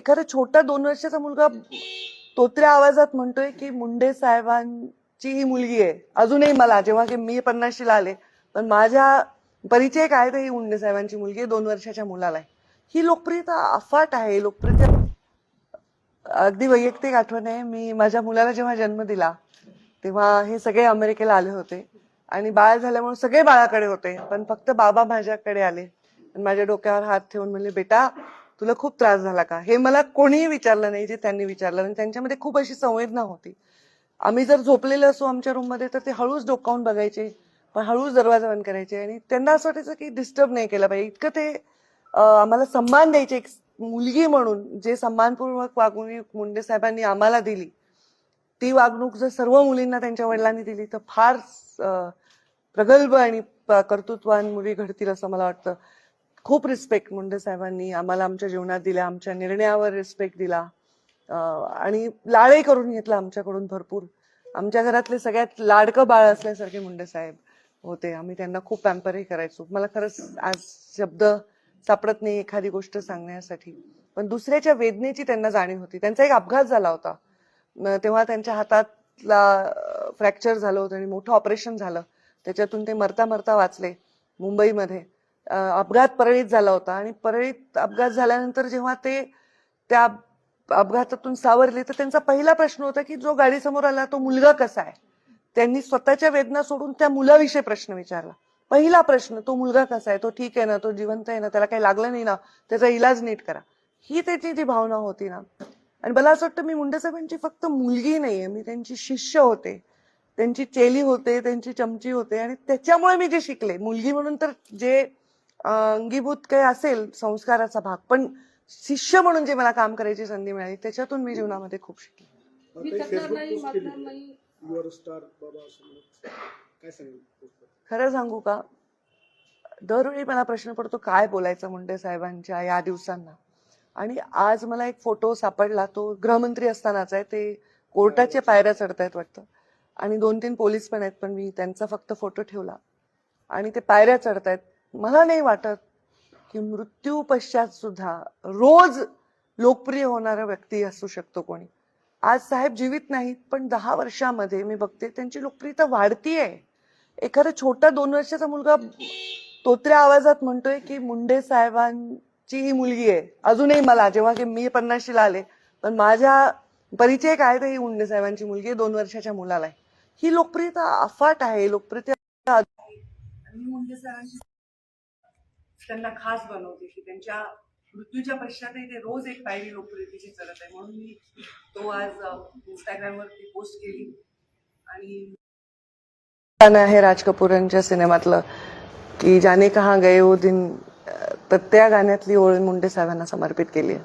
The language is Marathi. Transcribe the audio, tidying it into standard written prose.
एखादा छोटा 2 वर्षाचा मुलगा तोत्र्या आवाजात म्हणतोय की मुंडे साहेबांची ही मुलगी आहे. अजूनही मला जेव्हा की मी 50शीला आले, पण माझ्या परिचय काय तर ही मुंडे साहेबांची मुलगी आहे, 2 वर्षाच्या मुलाला आहे. ही लोकप्रियता अफाट आहे. लोकप्रियता अगदी वैयक्तिक आठवण आहे. मी माझ्या मुलाला जेव्हा जन्म दिला तेव्हा हे सगळे अमेरिकेला आले होते आणि बाळ झाल्यामुळे सगळे बाळाकडे होते, पण फक्त बाबा माझ्याकडे आले. माझ्या डोक्यावर हात ठेवून म्हणले, बेटा तुला खूप त्रास झाला का? हे मला कोणीही विचारलं नाही जे त्यांनी विचारलं. आणि त्यांच्यामध्ये खूप अशी संवेदना होती. आम्ही जर झोपलेलो असो आमच्या रूममध्ये तर ते हळूच डोकावून बघायचे, पण हळूच दरवाजा बंद करायचे आणि त्यांना असं वाटायचं की डिस्टर्ब नाही केलं पाहिजे. इतकं ते आम्हाला सन्मान द्यायचे. एक मुलगी म्हणून जे सन्मानपूर्वक वागणूक मुंडे साहेबांनी आम्हाला दिली, ती वागणूक जर सर्व मुलींना त्यांच्या वडिलांनी दिली तर फार प्रगल्भ आणि कर्तृत्ववान मुली घडतील असं मला वाटतं. खूप रिस्पेक्ट मुंडे साहेबांनी आम्हाला आमच्या जीवनात दिला, आमच्या निर्णयावर रिस्पेक्ट दिला आणि लाडही करून घेतला आमच्याकडून भरपूर. आमच्या घरातले सगळ्यात लाडकं बाळ असल्यासारखे मुंडे साहेब होते. आम्ही त्यांना खूप पॅम्परही करायचो. मला खरंच आज शब्द सापडत नाही एखादी गोष्ट सांगण्यासाठी, पण दुसऱ्याच्या वेदनेची त्यांना जाणीव होती. त्यांचा एक अपघात झाला होता, तेव्हा त्यांच्या हातातला फ्रॅक्चर झालं होतं आणि मोठं ऑपरेशन झालं. त्याच्यातून ते मरता मरता वाचले मुंबईमध्ये. अपघात परळीत झाला होता आणि परळीत अपघात झाल्यानंतर जेव्हा ते त्या अपघातातून सावरले तर त्यांचा पहिला प्रश्न होता की जो गाडीसमोर आला तो मुलगा कसा आहे. त्यांनी स्वतःच्या वेदना सोडून त्या मुलाविषयी प्रश्न विचारला. पहिला प्रश्न, तो मुलगा कसा आहे, तो ठीक आहे ना, तो जिवंत आहे ना, त्याला काही लागलं नाही ना, त्याचा इलाज नीट करा. ही त्याची जी भावना होती ना. आणि मला असं वाटतं मी मुंडे साहेबांची फक्त मुलगी नाहीये, मी त्यांची शिष्य होते, त्यांची चेली होते, त्यांची चमची होते. आणि त्याच्यामुळे मी जे शिकले, मुलगी म्हणून तर जे अंगीभूत काही असेल संस्काराचा भाग, पण शिष्य म्हणून जे मला काम करायची संधी मिळाली त्याच्यातून मी जीवनामध्ये खूप शिकले. खरं सांगू का, दरवेळी मला प्रश्न पडतो काय बोलायचं मुंडे साहेबांच्या या दिवसांना. आणि आज मला एक फोटो सापडला, तो गृहमंत्री असतानाचा आहे. ते कोर्टाच्या पायऱ्या चढतायत वाटतं आणि 2-3 पोलीस पण आहेत, पण मी त्यांचा फक्त फोटो ठेवला आणि ते पायऱ्या चढतायत. मला नाही वाटत की मृत्यू पश्चात सुद्धा रोज लोकप्रिय होणारा व्यक्ती असू शकतो कोणी. आज साहेब जीवित नाहीत, पण 10 वर्षामध्ये मी बघते त्यांची लोकप्रियता वाढतीये. एखादा छोटा 2 वर्षाचा मुलगा तोत्र्या आवाजात म्हणतोय की मुंडे साहेबांची ही मुलगी आहे. अजूनही मला जेव्हा की मी 50शीला आले, पण माझ्या परिचय काय तर ही मुंडे साहेबांची मुलगी आहे, 2 वर्षाच्या मुलाला आहे. ही लोकप्रियता अफाट आहे. लोकप्रियता मुंडे साहेबांची त्यांना खास बनवते की त्यांच्या मृत्यूच्या पश्चातही ते रोज एक पायरी लोकप्रियतेची चढत आहे. म्हणून मी तो आज इंस्टाग्रामवरती पोस्ट केली. आणि गाणं आहे राज कपूर यांच्या सिनेमातलं की जाने कहा गए वो दिन, तर त्या गाण्यातली ओळ मुंडे साहेबांना समर्पित केली आहे.